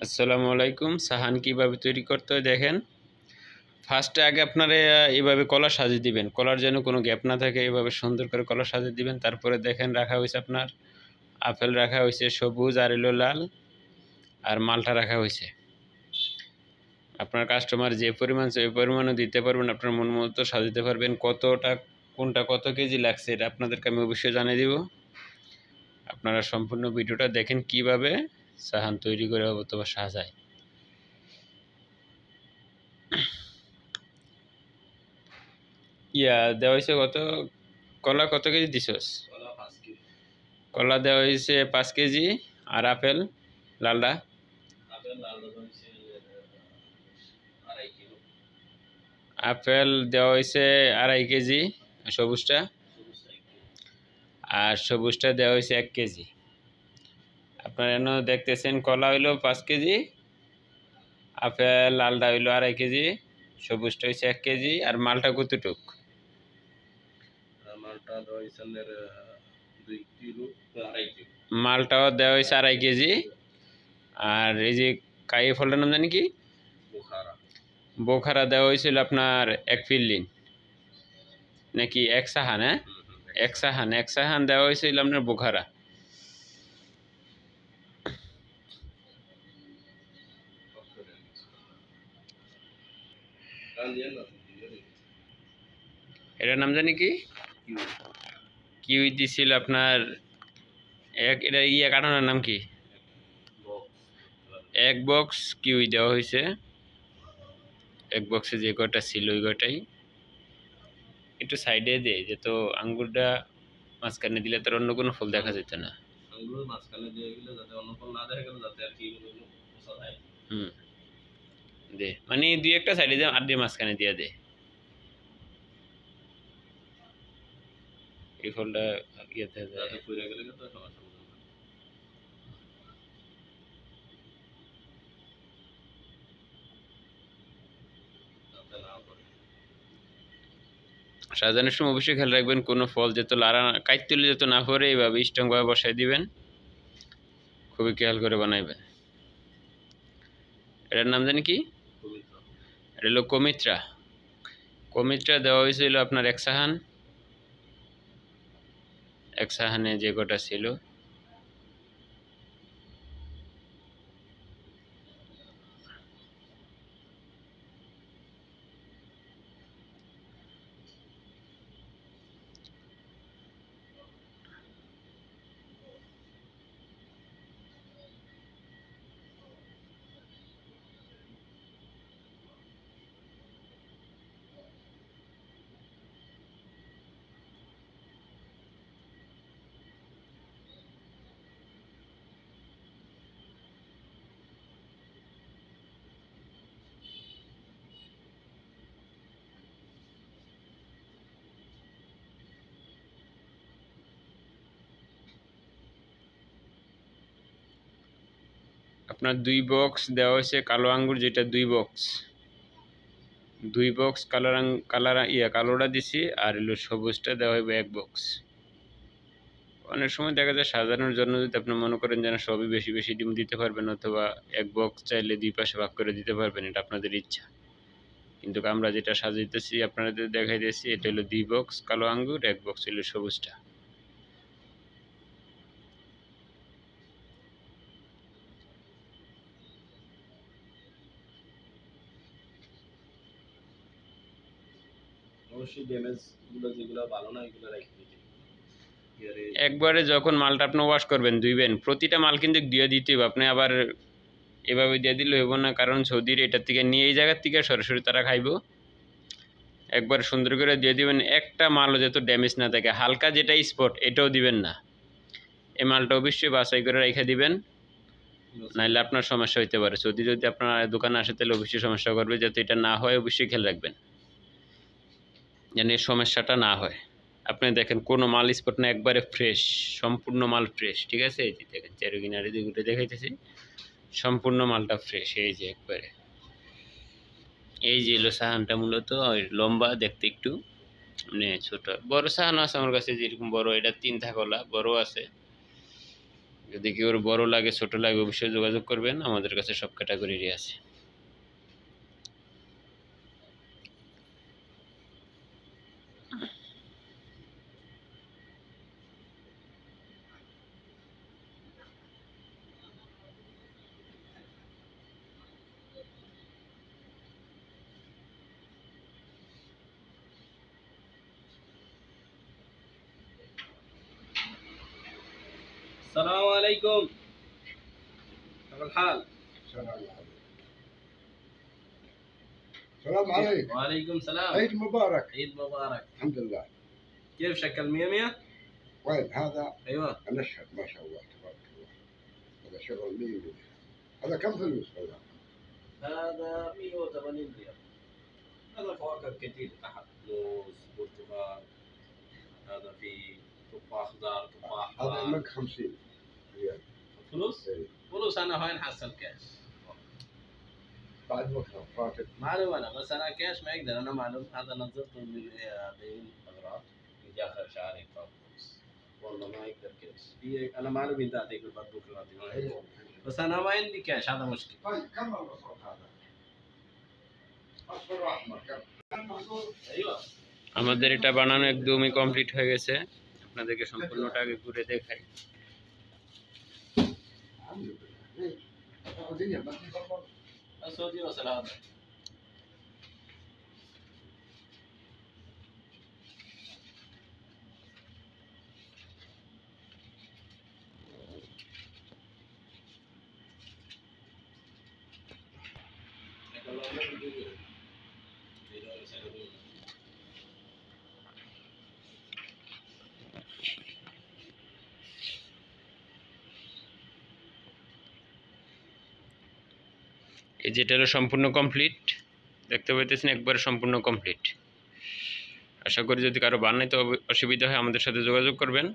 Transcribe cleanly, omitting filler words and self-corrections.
আসসালামু আলাইকুম। সাহান কিভাবে তৈরি করতে হয় দেখেন। ফার্স্টে আগে আপনারা এইভাবে কলা সাজিয়ে দিবেন, কলার যেন কোনো গ্যাপ না থাকে। এইভাবে সুন্দর করে কলা সাজিয়ে দিবেন। তারপরে দেখেন রাখা হয়েছে আপনার আপেল রাখা হয়েছে সবুজ আর এলো লাল, আর মালটা রাখা হয়েছে। আপনার কাস্টমার যে পরিমাণ চাই ওই পরিমাণও দিতে পারবেন, আপনার মন মতো সাজাতে পারবেন। কতটা কোনটা কত কেজি লাগছে এটা আপনাদেরকে আমি অবশ্যই জানিয়ে দিব। আপনারা সম্পূর্ণ ভিডিওটা দেখেন কিভাবে সাহান তৈরি করে অথবা সাজায়। দেওয়া হয়েছে কত, কলা কত কেজি দিছস? কলা দেওয়া হয়েছে 5 কেজি। আর আপেল লালডা? আপেল দেওয়া হয়েছে 2.5 কেজি সবুজটা, আর সবুজটা দেওয়া হয়েছে 1 কেজি। আপনারা এনে দেখতেছেন কলা হইলো 5 কেজি, আপেল লালডা হইলো 2.5 কেজি, সবুজটা হয়েছে 1 কেজি। আর মালটা কতটুক? মালটাও দেওয়া হয়েছে 2.5 কেজি। আর এই যে কাই ফলটার নাম জানি কি, বোখারা দেওয়া হয়েছিল আপনার 1 ফিল্লিন নাকি 1 সাহান? হ্যাঁ, 1 সাহান দেওয়া হয়েছিল আপনার বোখারা। এটার নাম জানি কি, কিউই দিছিল আপনার এটা কাটানোর নাম কি, 1 বক্স কিউই দেওয়া হয়েছে। 1 বক্সে যে কয়টা ছিল ওই কয়টাই। একটু সাইডে দে, যে তো আঙ্গুরটা মাঝখানে দিলে তার অন্য কোনো ফল দেখা যেত না। আঙ্গুর মাঝখানে দিয়ে গেলে যাতে অন্য ফল না দেখা গেল, যাতে আর কি বোঝা যায়। দে মানে 2-1টা সাইডে দে, আর দিয়ে মাঝখানে দিয়ে দে। এই ফলটা ইয়েতে যায় পুড়ে গেলে তো সমস্যা। সাজানোর সময় অবশ্যই খেয়াল রাখবেন কোনো ফল যেত লাড়া কাইট তুলে যেত না পরে, এইভাবে স্ট্রংভাবে বসাই দিবেন। খুবই খেয়াল করে বানাইবেন। এটার নাম জানি কি, এটা হলো কমিত্রা। কমিত্রা দেওয়া হয়েছিল আপনার 1 সাহান। 1 সাহানে যে কটা ছিল। আপনার 2 বক্স দেওয়া হয়েছে কালো আঙ্গুর, যেটা 2 বক্স কালোটা দিছি। আর হলো সবুজটা দেওয়া হবে 1 বক্স। অনেক সময় দেখা যায় সাজানোর জন্য যদি আপনি মনে করেন যেন সবই বেশি বেশি ডিম দিতে পারবেন, অথবা 1 বক্স চাইলে 2 পাশে ভাগ করে দিতে পারবেন, এটা আপনাদের ইচ্ছা। কিন্তু আমরা যেটা সাজাইতেছি আপনাদের দেখাইতেছি, এটা হলো 2 বক্স কালো আঙ্গুর, 1 বক্স হলো সবুজটা। অবশ্যই ড্যামেজ গুলো যেগুলো ভালো না এগুলো রাখতে দিতে। একবারে যখন মালটা আপনি ওয়াশ করবেন ধুইবেন, প্রতিটা মাল কিন্তু দিয়ে দিতে হবে। আপনি আবার এভাবে দিয়ে দিলে হইব না, কারণ সৌদির এটার থেকে নিয়ে এই জায়গার থেকে সরাসরি তারা খাইব। একবার সুন্দর করে দিয়ে দিবেন, একটা মালও যত ড্যামেজ না থাকে। হালকা যেটা স্পট এটাও দিবেন না। এই মালটা অবশ্যই বাছাই করে রেখে দিবেন, নাহলে আপনার সমস্যা হইতে পারে। যদি আপনার দোকানে আসে তাহলে অবশ্যই সমস্যা করবে। যাতে এটা না হয় অবশ্যই খেয়াল রাখবেন, যেন এই সমস্যাটা না হয়। আপনি দেখেন কোনো মাল স্পট না, একবারে ফ্রেশ, সম্পূর্ণ মাল ফ্রেশ। ঠিক আছে, এই যে দেখেন চেরোগিনারি যেগুলো দেখাইতেছি সম্পূর্ণ মালটা ফ্রেশ। এই যে একবারে এই যে এলো সাহানটা মূলত লম্বা দেখতে, একটু মানে ছোট। বড় সাহান আছে আমার কাছে, যেরকম বড়, এটা 3 থাকলা বড় আছে। যদি কেউ বড় লাগে ছোট লাগে অবশ্যই যোগাযোগ করবেন, আমাদের কাছে সব ক্যাটাগরিরই আছে। السلام عليكم، كيف الحال؟ السلام عليكم. وعليكم السلام. عيد مبارك. عيد مبارك. الحمد لله. كيف شكل 100 وين هذا؟ ايوه نشهد ما شاء الله تبارك الله. هذا شغل 100. هذا كم فلوس هذا؟ هذا 180 ريال. هذا فواكه كثير تحت، موز، برتقال، هذا في تفاح خضار، تفاح هذا خضار. منك 50 ريال. فلوس؟ إيه. فلوس انا وين حصل كاش؟ بعد وقت فاتت. معلوم انا، بس انا كاش ما اقدر، انا معلوم هذا نظرته من الاغراض يجي اخر شهر يدفع فلوس. والله ما يقدر كاش، هي انا معلوم انت اعطيك البطبوق ايوه. بس انا ما عندي كاش، هذا مشكلة. طيب كم البصل هذا؟ اصفر واحمر كم؟ ايوه আমাদের এটা বানানো একদমই কমপ্লিট হয়ে গেছে, আপনাদেরকে সম্পূর্ণটা আগে ঘুরে দেখাই। الحمد لله. ليش؟ السعودية ما في بصل؟ السعودية وصل هذا. এই যেটা হলো সম্পূর্ণ কমপ্লিট, দেখতে পাইতেছেন একবারে সম্পূর্ণ কমপ্লিট। আশা করি যদি কারো বানাইতে অসুবিধা হয় আমাদের সাথে যোগাযোগ করবেন।